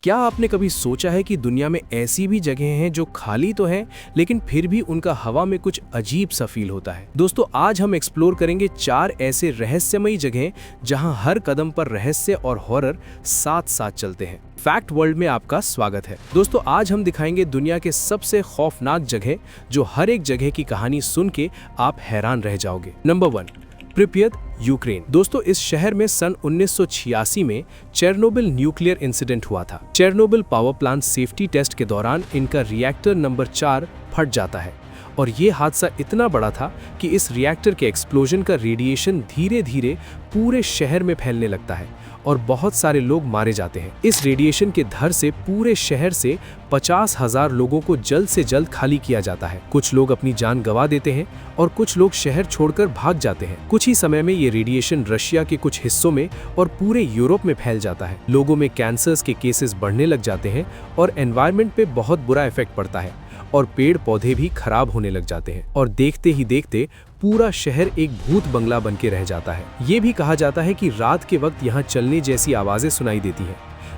क्या आपने कभी सोचा है कि दुनिया में ऐसी भी जगह हैं जो खाली तो हैं लेकिन फिर भी उनका हवा में कुछ अजीब सा फील होता है। दोस्तों आज हम एक्सप्लोर करेंगे 4 ऐसे रहस्यमयी जगहें जहां हर कदम पर रहस्य और हॉरर साथ साथ चलते हैं। फैक्ट वर्ल्ड में आपका स्वागत है। दोस्तों आज हम दिखाएंगे दुनिया के सबसे खौफनाक जगह जो हर एक जगह की कहानी सुन के आप हैरान रह जाओगे। Number 1, Pripyat, Ukraine. दोस्तों इस शहर में सन 1986 में चेरनोबिल न्यूक्लियर इंसिडेंट हुआ था। Chernobyl power plant safety test के दौरान इनका रिएक्टर नंबर 4 फट जाता है और ये हादसा इतना बड़ा था कि इस रिएक्टर के एक्सप्लोजन का रेडिएशन धीरे धीरे पूरे शहर में फैलने लगता है और बहुत सारे लोग मारे जाते हैं। इस रेडिएशन के धर से पूरे शहर से 50,000 लोगों को जल्द से जल्द खाली किया जाता है। कुछ लोग अपनी जान गंवा देते हैं और कुछ लोग शहर छोड़कर भाग जाते हैं। कुछ ही समय में ये रेडिएशन रशिया के कुछ हिस्सों में और पूरे यूरोप में फैल जाता है। लोगों में कैंसर्स के केसेस बढ़ने लग जाते हैं और एनवायरनमेंट पे बहुत बुरा इफेक्ट पड़ता है और पेड़ पौधे भी खराब होने लग जाते हैं और देखते ही देखते पूरा शहर एक भूत बंगला बन के रह जाता है। ये भी कहा जाता है कि रात के वक्त यहाँ चलने जैसी आवाजें सुनाई देती हैं।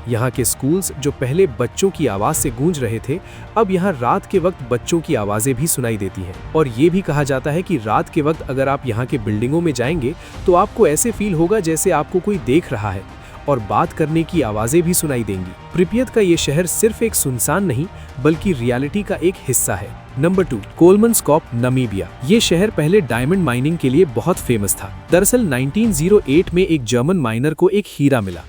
यहाँ के स्कूल्स जो पहले बच्चों की आवाज से गूंज रहे थे, अब यहाँ रात के वक्त बच्चों की आवाजें भी सुनाई देती हैं। और ये भी कहा जाता है कि रात के वक्त अगर आप यहाँ के बिल्डिंगों में जाएंगे तो आपको ऐसे फील होगा जैसे आपको कोई देख रहा है और बात करने की आवाजें भी सुनाई देंगी। प्रिपियत का ये शहर सिर्फ एक सुनसान नहीं बल्कि रियलिटी का एक हिस्सा है। Number 2, Kolmanskop, Namibia. ये शहर पहले डायमंड माइनिंग के लिए बहुत फेमस था। दरअसल 1908 में एक जर्मन माइनर को एक हीरा मिला।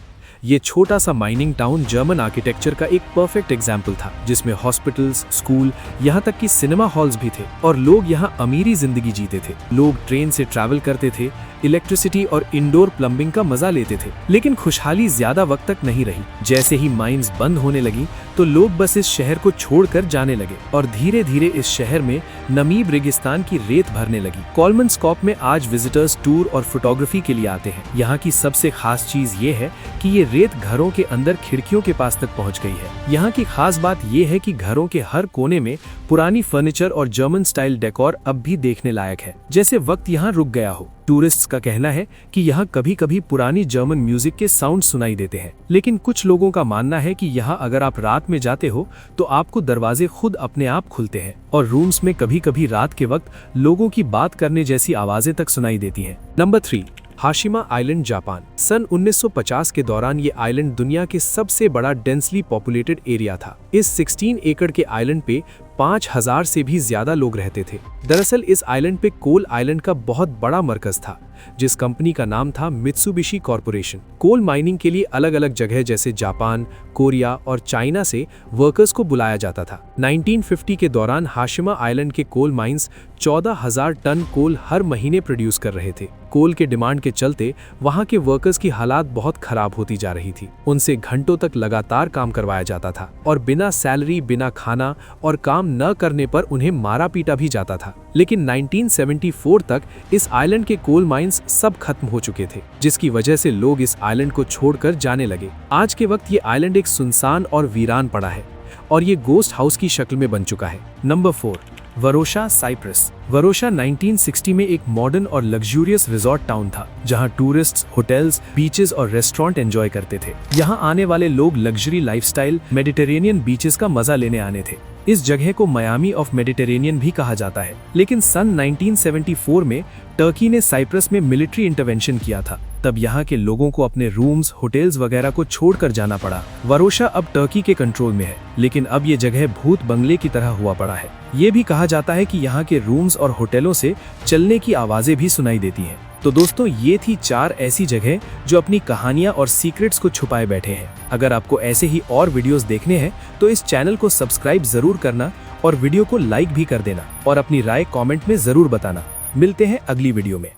ये छोटा सा माइनिंग टाउन जर्मन आर्किटेक्चर का एक परफेक्ट एग्जाम्पल था, जिसमें हॉस्पिटल्स, स्कूल, यहाँ तक कि सिनेमा हॉल्स भी थे और लोग यहाँ अमीरी जिंदगी जीते थे। लोग ट्रेन से ट्रैवल करते थे, इलेक्ट्रिसिटी और इंडोर प्लम्बिंग का मजा लेते थे। लेकिन खुशहाली ज्यादा वक्त तक नहीं रही। जैसे ही माइंस बंद होने लगी तो लोग बस इस शहर को छोड़कर जाने लगे और धीरे धीरे इस शहर में नमीब रेगिस्तान की रेत भरने लगी। कोलमनस्कॉप में आज विजिटर्स टूर और फोटोग्राफी के लिए आते हैं। यहाँ की सबसे खास चीज ये है कि ये रेत घरों के अंदर खिड़कियों के पास तक पहुँच गई है। यहाँ की खास बात ये है कि घरों के हर कोने में पुरानी फर्नीचर और जर्मन स्टाइल डेकोर अब भी देखने लायक है, जैसे वक्त यहाँ रुक गया हो। टूरिस्ट्स का कहना है कि यहाँ कभी कभी पुरानी जर्मन म्यूजिक के साउंड सुनाई देते हैं, लेकिन कुछ लोगों का मानना है कि यहाँ अगर आप रात में जाते हो तो आपको दरवाजे खुद अपने आप खुलते हैं और रूम्स में कभी कभी रात के वक्त लोगों की बात करने जैसी आवाजें तक सुनाई देती हैं। Number 3, Hashima island, Japan. सन 1950 के दौरान ये आइलैंड दुनिया के सबसे बड़ा डेंसली पॉपुलेटेड एरिया था। इस 16 एकड़ के आइलैंड पे 5000 से भी ज्यादा लोग रहते थे। दरअसल इस आइलैंड पे कोल आइलैंड का बहुत बड़ा मरकज था, जिस कंपनी का नाम था मित्सुबिशी कॉर्पोरेशन। कोल माइनिंग के लिए अलग अलग जगह जैसे जापान, कोरिया और चाइना से वर्कर्स को बुलाया जाता था। 1950 के दौरान हाशिमा आइलैंड के कोल माइंस 14,000 टन कोल हर महीने प्रोड्यूस कर रहे थे। कोल के डिमांड के चलते वहां के वर्कर्स की हालात बहुत खराब होती जा रही थी। उनसे घंटों तक लगातार काम करवाया जाता था और बिना सैलरी, बिना खाना और काम न करने पर उन्हें मारा पीटा भी जाता था। लेकिन 1974 तक इस आइलैंड के कोल माइंस सब खत्म हो चुके थे, जिसकी वजह से लोग इस आइलैंड को छोड़कर जाने लगे। आज के वक्त ये आइलैंड एक सुनसान और वीरान पड़ा है और ये गोस्ट हाउस की शक्ल में बन चुका है। Number 4, वरोशा, Cyprus. वरोशा 1960 में एक मॉडर्न और लग्जूरियस रिजॉर्ट टाउन था, जहां टूरिस्ट्स होटल्स, बीचेस और रेस्टोरेंट एंजॉय करते थे। यहां आने वाले लोग लग्जरी लाइफस्टाइल, मेडिटेरेनियन बीचेस का मजा लेने आने थे। इस जगह को मायामी ऑफ मेडिटेरेनियन भी कहा जाता है। लेकिन सन 1974 में टर्की ने साइप्रस में मिलिट्री इंटरवेंशन किया था। तब यहाँ के लोगों को अपने रूम्स, होटल्स वगैरह को छोड़कर जाना पड़ा। वरोशा अब टर्की के कंट्रोल में है, लेकिन अब ये जगह भूत बंगले की तरह हुआ पड़ा है। ये भी कहा जाता है कि यहाँ के रूम्स और होटलों से चलने की आवाजें भी सुनाई देती हैं। तो दोस्तों ये थी 4 ऐसी जगह जो अपनी कहानियां और सीक्रेट्स को छुपाए बैठे हैं। अगर आपको ऐसे ही और वीडियोस देखने हैं तो इस चैनल को सब्सक्राइब जरूर करना और वीडियो को लाइक भी कर देना और अपनी राय कमेंट में जरूर बताना। मिलते हैं अगली वीडियो में।